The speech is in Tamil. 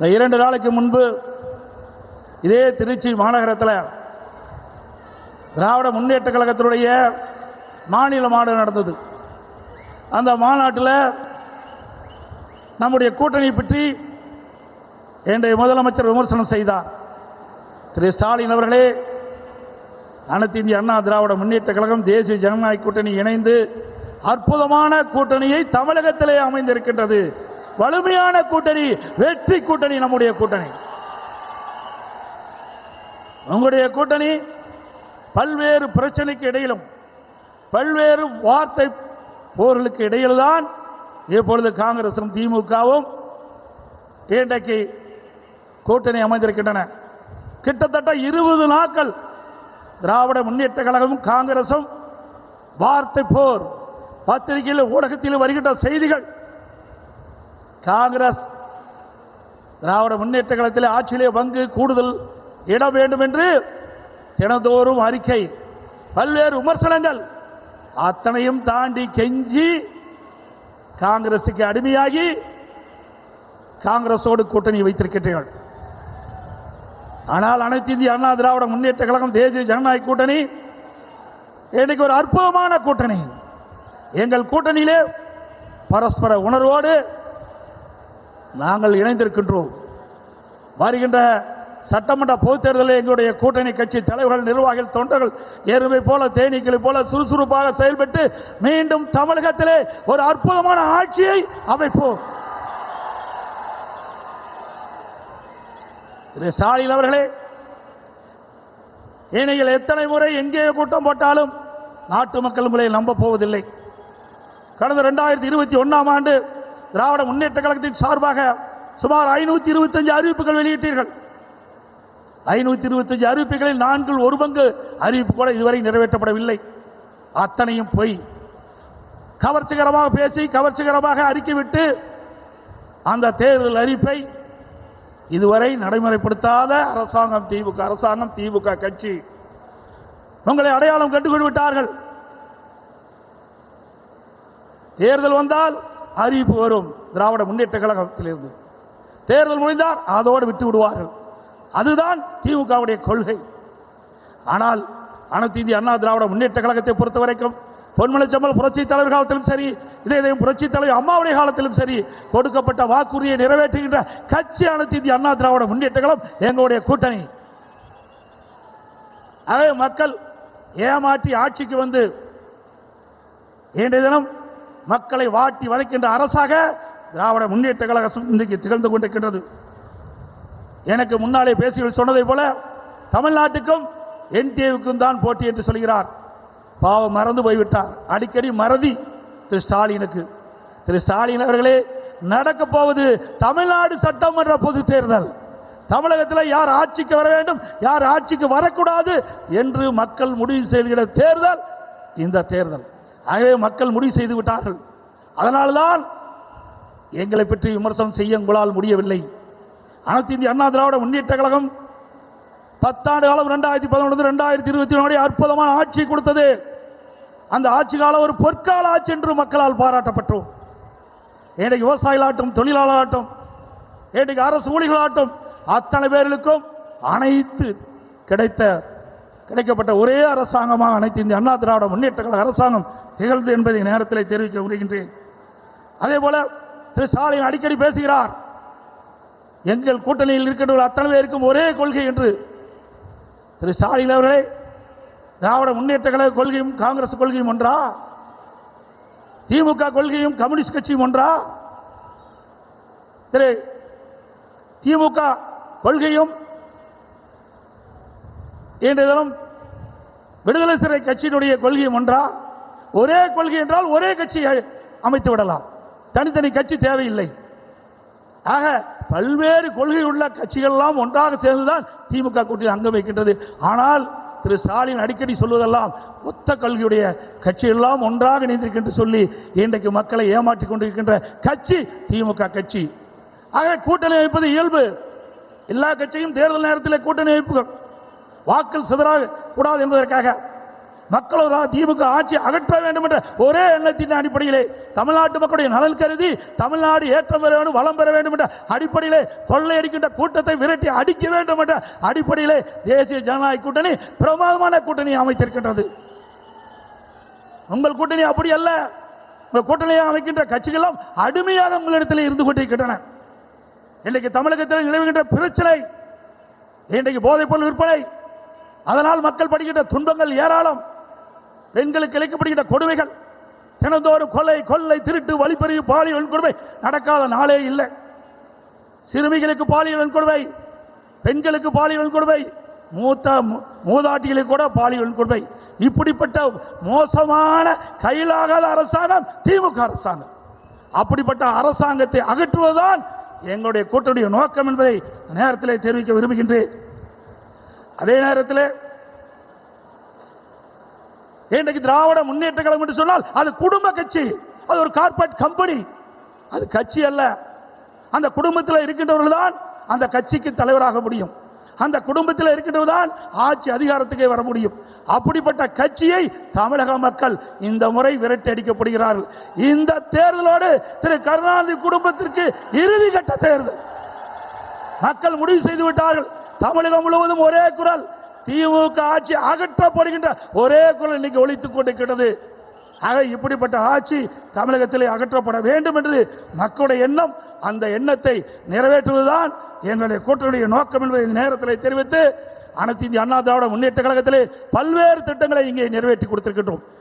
2 நாளைக்கு முன்பு இதே திருச்சி மாநகரத்தில் திராவிட முன்னேற்ற கழகத்தினுடைய மாநில மாநாடு நடந்தது. அந்த மாநாட்டில் நம்முடைய கூட்டணி பற்றி இன்றைய முதலமைச்சர் விமர்சனம் செய்தார். திரு ஸ்டாலின் அவர்களே, அனைத்து இந்திய அண்ணா திராவிட முன்னேற்ற கழகம் தேசிய ஜனநாயக கூட்டணி இணைந்து அற்புதமான கூட்டணியை தமிழகத்திலே அமைந்திருக்கின்றது. வலிமையான கூட்டணி, வெற்றி கூட்டணி நம்முடைய கூட்டணி. உங்களுடைய கூட்டணி பல்வேறு பிரச்சனைக்கு இடையிலும் பல்வேறு வார்த்தை போர்களுக்கு இடையில்தான் இப்பொழுது காங்கிரசும் திமுகவும் இன்றைக்கு கூட்டணி அமைந்திருக்கின்றன. கிட்டத்தட்ட 20 நாட்கள் திராவிட முன்னேற்ற கழகமும் காங்கிரசும் வார்த்தை போர். பத்திரிகையில் ஊடகத்தில் வருகின்ற செய்திகள், காங்கிரஸ் திராவிட முன்னேற்ற கழகத்தில் ஆட்சியிலே பங்கு கூடுதல் இட வேண்டும் என்று தினந்தோறும் அறிக்கை, பல்வேறு விமர்சனங்கள், அத்தனையும் தாண்டி கெஞ்சி காங்கிரசுக்கு அடிமையாகி காங்கிரசோடு கூட்டணி வைத்திருக்கிறீர்கள். ஆனால் அனைத்து இந்திய அண்ணா திராவிட முன்னேற்ற கழகம் தேசிய ஜனநாயக கூட்டணி இன்னைக்கு ஒரு அற்புதமான கூட்டணி. எங்கள் கூட்டணியிலே பரஸ்பர உணர்வோடு நாங்கள் இணைந்திருக்கின்றோம். வருகின்ற சட்டமன்ற பொதுத் தேர்தலில் எங்களுடைய கூட்டணி கட்சி தலைவர்கள், நிர்வாகிகள், தொண்டர்கள் எருமை போல தேனீக்களை போல சுறுசுறுப்பாக செயல்பட்டு மீண்டும் தமிழகத்திலே ஒரு அற்புதமான ஆட்சியை அமைப்போம். திரு ஸ்டாலின் அவர்களே, நீங்கள் எத்தனை முறை எங்கே கூட்டம் போட்டாலும் நாட்டு மக்கள் உங்களை நம்ப போவதில்லை. கடந்த 2021ஆம் ஆண்டு திராவிட முன்னேற்ற கழகத்தின் சார்பாக சுமார் 525 அறிவிப்புகள் வெளியிட்டீர்கள். 525 அறிவிப்புகளில் 1/4 அறிவிப்பு கூட இதுவரை நிறைவேற்றப்படவில்லை. அத்தனையும் பொய். கவர்ச்சிகரமாக பேசி கவர்ச்சிகரமாக அறிக்கை விட்டு அந்த தேர்தல் அறிவிப்பை இதுவரை நடைமுறைப்படுத்தாத அரசாங்கம் திமுக அரசாங்கம், திமுக கட்சி உங்களை அடையாளம் கண்டுகொண்டு விட்டார்கள். தேர்தல் வந்தால் அறிவிப்பு வரும் திராவிட முன்னேற்ற கழகத்திலிருந்து. தேர்தல் முடிந்தால் அதோடு விட்டு விடுவார்கள். அதுதான் திமுகவுடைய கொள்கை. ஆனால் அனைத்து இந்திய அண்ணா திராவிட முன்னேற்ற கழகத்தை பொறுத்தவரைக்கும் பொன்மனச்செம்மல் புரட்சி தலைவர் காலத்திலும் சரி, இதயம் புரட்சி தலைவர் அம்மாவுடைய காலத்திலும் சரி, கொடுக்கப்பட்ட வாக்குறுதியை நிறைவேற்றுகின்ற கட்சி அனைத்து இந்திய அண்ணா திராவிட முன்னேற்ற கழகம் எங்களுடைய கூட்டணி. அதே மக்கள் ஏமாற்றி ஆட்சிக்கு வந்து இன்றைய தினம் மக்களை வாட்டி வதைக்கின்ற அரசாக திராவிட முன்னேற்ற கழகம் இன்றைக்கு திகழ்ந்து கொண்டிருக்கின்றது. எனக்கு முன்னாலே பேசிகள் சொன்னதை போல தமிழ்நாட்டுக்கும் என்டிஏவுக்கும் தான் போட்டி என்று சொல்கிறார். பாவம், மறந்து போய்விட்டார். அடிக்கடி மறதி திரு ஸ்டாலினுக்கு. திரு ஸ்டாலின் அவர்களே, நடக்க போவது தமிழ்நாடு சட்டமன்ற பொது தேர்தல். தமிழகத்தில் யார் ஆட்சிக்கு வர வேண்டும், யார் ஆட்சிக்கு வரக்கூடாது என்று மக்கள் முடிவு செய்கிற தேர்தல் இந்த தேர்தல். ஆகவே மக்கள் முடிவு செய்து விட்டார்கள். அதனால்தான் எங்களை பற்றி விமர்சனம் செய்ய உங்களால் முடியவில்லை. அனைத்து இந்திய அண்ணா திராவிட முன்னேற்ற கழகம் 10 ஆண்டு காலம் 2011-2024 அற்புதமான ஆட்சி கொடுத்தது. அந்த ஆட்சி காலம் ஒரு பொற்கால ஆட்சி என்று மக்களால் பாராட்டப்பட்டோம். இன்றைக்கு விவசாயிகளாட்டும், தொழிலாளர்களாட்டும், இன்றைக்கு அரசு ஊழியர்களாட்டும் அத்தனை பேர்களுக்கும் அனைத்து கிடைக்கப்பட்ட ஒரே அரசாங்கமாக அனைத்து இந்திய அண்ணா திராவிட முன்னேற்ற கழக அரசாங்கம் திகழ்ந்து என்பதை நேரத்தில் தெரிவிக்க விரும்புகின்றேன். அதே போல திரு ஸ்டாலின் அடிக்கடி பேசுகிறார், எங்கள் கூட்டணியில் இருக்கின்ற அத்தனை பேருக்கும் ஒரே கொள்கை என்று. திரு ஸ்டாலின் அவர்களே, திராவிட முன்னேற்ற கழக கொள்கையும் காங்கிரஸ் கொள்கையும் ஒன்றா? திமுக கொள்கையும் கம்யூனிஸ்ட் கட்சியும் ஒன்றா? திரு திமுக கொள்கையும் இன்றைய தினம் விடுதலை சிறை கட்சியினுடைய கொள்கையும் ஒன்றா? ஒரே கொள்கை என்றால் ஒரே கட்சியை அமைத்து விடலாம், தனித்தனி கட்சி தேவையில்லை. ஆக பல்வேறு கொள்கை உள்ள கட்சிகள் எல்லாம் ஒன்றாக சேர்ந்துதான் திமுக கூட்டணி அங்கம் வைக்கின்றது. ஆனால் திரு ஸ்டாலின் அடிக்கடி சொல்வதெல்லாம் ஒத்த கொள்கையுடைய கட்சி எல்லாம் ஒன்றாக இணைந்திருக்கின்ற சொல்லி இன்றைக்கு மக்களை ஏமாற்றிக் கொண்டிருக்கின்ற கட்சி திமுக கட்சி. ஆக கூட்டணி வைப்பது இயல்பு. எல்லா கட்சியும் தேர்தல் நேரத்தில் கூட்டணி வைப்புகள் வாக்கள் சிதறாக கூடாது என்பதற்காக மக்கள் திமுக ஆட்சி அகற்ற வேண்டும் என்ற ஒரே எண்ணத்தின் அடிப்படையிலே தமிழ்நாட்டு மக்களுடைய நலன் கருதி தமிழ்நாடு ஏற்றம் பெற வேண்டும், வளம் பெற வேண்டும் என்ற அடிப்படையிலே கொள்ளையடிக்கின்ற கூட்டத்தை விரட்டி அடிக்க வேண்டும் என்ற அடிப்படையிலே தேசிய ஜனநாயக கூட்டணி பிரமாதமான கூட்டணி அமைத்திருக்கின்றது. உங்கள் கூட்டணி அப்படி அல்ல. உங்கள் கூட்டணியை அமைக்கின்ற கட்சிகளும் அடிமையாக உங்களிடத்தில் இருந்து கொண்டிருக்கின்றன. இன்றைக்கு தமிழகத்தில் நிலவுகின்ற பிரச்சனை, இன்றைக்கு போதைப் பொருள் விற்பனை, அதனால் மக்கள் படுகின்ற துன்பங்கள் ஏராளம். பெண்களுக்கு இழைக்கப்படுகின்ற கொடுமைகள், தினந்தோறும் கொலை, கொள்ளை, திருட்டு, வழிப்பறிவு, பாலியல் வன்கொடுமை நடக்காத நாளே இல்லை. சிறுமிகளுக்கு பாலியல் வன்கொடுமை, பெண்களுக்கு பாலியல் வன்கொடுமை, மூதாட்டிகளுக்கு கூட பாலியல் வன்கொடுமை. இப்படிப்பட்ட மோசமான கையிலாகாத அரசாங்கம் திமுக அரசாங்கம். அப்படிப்பட்ட அரசாங்கத்தை அகற்றுவதுதான் எங்களுடைய கூட்டணிய நோக்கம் என்பதை நேரத்தில் தெரிவிக்க விரும்புகின்றேன். அதே நேரத்தில் இன்றைக்கு திராவிட முன்னேற்ற கழகம் என்று சொன்னால் அது குடும்ப கட்சி, அது ஒரு கார்ப்பரேட் கம்பெனி, அது கட்சி அல்ல. அந்த குடும்பத்தில் இருக்கின்றவர்கள் தான் அந்த கட்சிக்கு தலைவராக முடியும். அந்த குடும்பத்தில் இருக்கின்றவர் தான் ஆட்சி அதிகாரத்துக்கே வர முடியும். அப்படிப்பட்ட கட்சியை தமிழக மக்கள் இந்த முறை விரட்டி அடிக்கப்படுகிறார்கள். இந்த தேர்தலோடு திரு கருணாநிதி குடும்பத்திற்கு இறுதி கட்ட தேர்தல் மக்கள் முடிவு செய்து விட்டார்கள். தமிழகம் முழுவதும் ஒரே குரல், திமுக ஆட்சி அகற்றப்படுகின்ற ஒரே குரல் இன்னைக்கு ஒலித்துக் கொண்டிருக்கிறது. ஆக இப்படிப்பட்ட ஆட்சி தமிழகத்திலே அகற்றப்பட வேண்டும் என்று மக்களுடைய எண்ணம். அந்த எண்ணத்தை நிறைவேற்றுவதுதான் என்னுடைய கூட்டணியுடைய நோக்கம் என்பதை நேரத்தில் தெரிவித்து, அனைத்து இந்திய அண்ணா திராவிட முன்னேற்ற கழகத்திலே பல்வேறு திட்டங்களை இங்கே நிறைவேற்றி கொடுத்திருக்கின்றோம்.